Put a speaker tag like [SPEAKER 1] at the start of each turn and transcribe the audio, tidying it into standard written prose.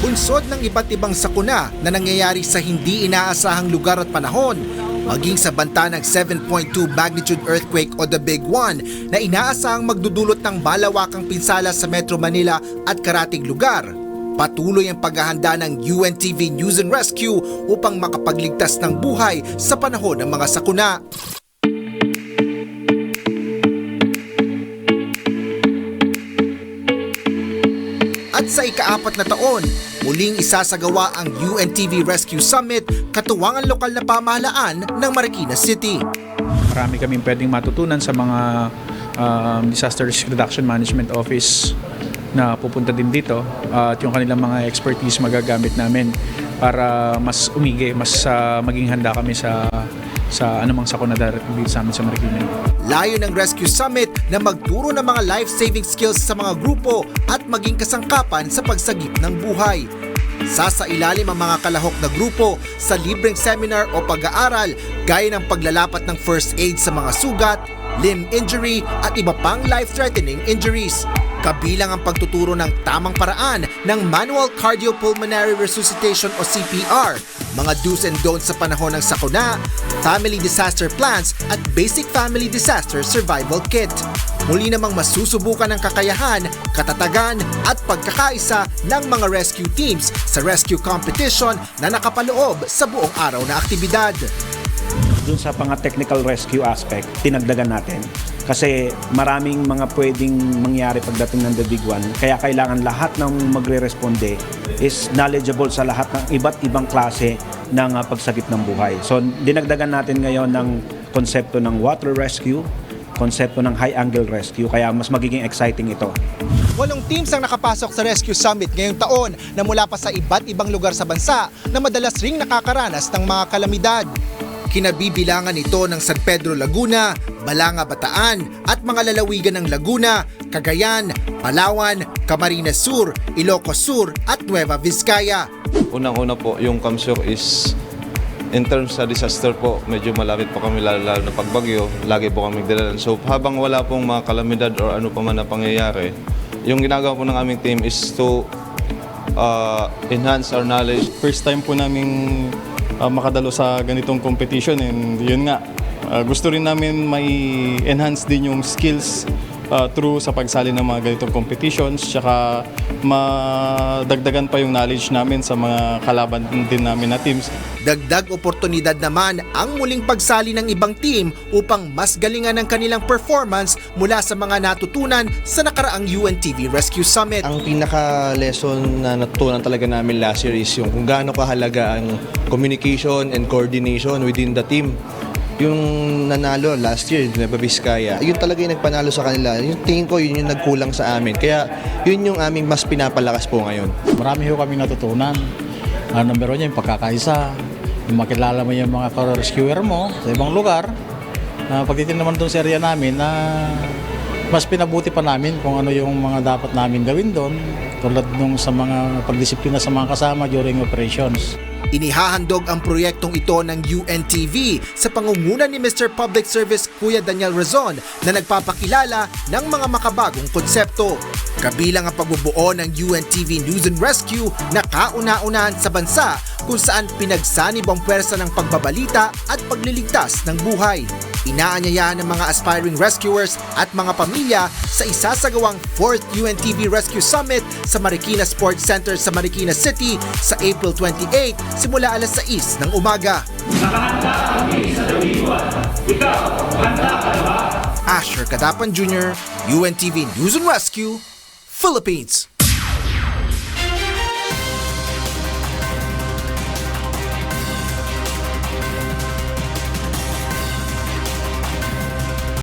[SPEAKER 1] Bunsod ng iba't ibang sakuna na nangyayari sa hindi inaasahang lugar at panahon, maging sa banta ng 7.2 magnitude earthquake o the Big One na inaasahang magdudulot ng balawakang pinsala sa Metro Manila at karatig lugar. Patuloy ang paghahanda ng UNTV News and Rescue upang makapagligtas ng buhay sa panahon ng mga sakuna. At sa ika-4 na taon, muling isasagawa ang UNTV Rescue Summit katuwang ang lokal na pamahalaan ng Marikina City.
[SPEAKER 2] Marami kaming pwedeng matutunan sa mga Disaster Risk Reduction Management Office na pupunta din dito at yung kanilang mga expertise magagamit namin para mas umigi, mas maging handa kami sa anumang sakuna darating dito sa amin sa Marikina.
[SPEAKER 1] Layo ng Rescue Summit na magturo ng mga life-saving skills sa mga grupo at maging kasangkapan sa pagsagip ng buhay. Sasailalim ang mga kalahok na grupo sa libreng seminar o pag-aaral gaya ng paglalapat ng first aid sa mga sugat, limb injury at iba pang life-threatening injuries. Kabilang ang pagtuturo ng tamang paraan ng manual cardiopulmonary resuscitation o CPR, mga do's and don'ts sa panahon ng sakuna, family disaster plans at basic family disaster survival kit. Muli namang masusubukan ang kakayahan, katatagan at pagkakaisa ng mga rescue teams sa rescue competition na nakapaloob sa buong araw na aktibidad.
[SPEAKER 3] Dun sa technical rescue aspect, tinagdagan natin. Kasi maraming mga pwedeng mangyari pagdating ng The Big One. Kaya kailangan lahat ng magre-responde is knowledgeable sa lahat ng iba't ibang klase ng pagsagip ng buhay. So dinagdagan natin ngayon ng konsepto ng water rescue, konsepto ng high-angle rescue, kaya mas magiging exciting ito.
[SPEAKER 1] 8 teams ang nakapasok sa Rescue Summit ngayong taon na mula pa sa iba't ibang lugar sa bansa na madalas ring nakakaranas ng mga kalamidad. Kinabibilangan ito ng San Pedro, Laguna, Balanga, Bataan at mga lalawigan ng Laguna, Cagayan, Palawan, Camarines Sur, Ilocos Sur at Nueva Vizcaya.
[SPEAKER 4] Unang-una po, yung Kamsur is in terms sa disaster po, medyo malapit po kami lalo na pagbagyo, lagi po kami dalalan. So habang wala pong mga kalamidad or ano pa man na pangyayari, yung ginagawa po ng aming team is to enhance our knowledge.
[SPEAKER 5] First time po namin makadalo sa ganitong competition and yun nga, gusto rin namin may enhance din yung skills through sa pagsali ng mga ganitong competitions, tsaka madagdagan pa yung knowledge namin sa mga kalaban din namin na teams.
[SPEAKER 1] Dagdag oportunidad naman ang muling pagsali ng ibang team upang mas galingan ang kanilang performance mula sa mga natutunan sa nakaraang UNTV Rescue Summit.
[SPEAKER 6] Ang pinaka-lesson na natutunan talaga namin last year is yung kung gaano kahalaga ang communication and coordination within the team. Yung nanalo last year, Nueva Vizcaya, yun talaga yung nagpanalo sa kanila. Yung tingin ko, yun yung nagkulang sa amin. Kaya yun yung aming mas pinapalakas po ngayon.
[SPEAKER 7] Marami ho kami natutunan. Number 1 yung pagkakaisa. Yung makilala mo yung mga rescuer mo sa ibang lugar. Pagtitin naman doon sa area namin na mas pinabuti pa namin kung ano yung mga dapat namin gawin doon. Tulad nung sa mga pagdisiplina sa mga kasama during operations.
[SPEAKER 1] Inihahandog ang proyektong ito ng UNTV sa pangunguna ni Mr. Public Service Kuya Daniel Razon na nagpapakilala ng mga makabagong konsepto. Kabilang ang pagbubuo ng UNTV News and Rescue na kauna-unahan sa bansa kung saan pinagsanib ang pwersa ng pagbabalita at pagliligtas ng buhay. Inaanyayahan ng mga aspiring rescuers at mga pamilya sa isasagawang 4th UNTV Rescue Summit sa Marikina Sports Center sa Marikina City sa April 28 simula alas 6 ng umaga.
[SPEAKER 8] Nakahanda kami sa Dawigwan. Ikaw, handa ka na ba?
[SPEAKER 1] Asher Cadapan Jr., UNTV News and Rescue, Philippines.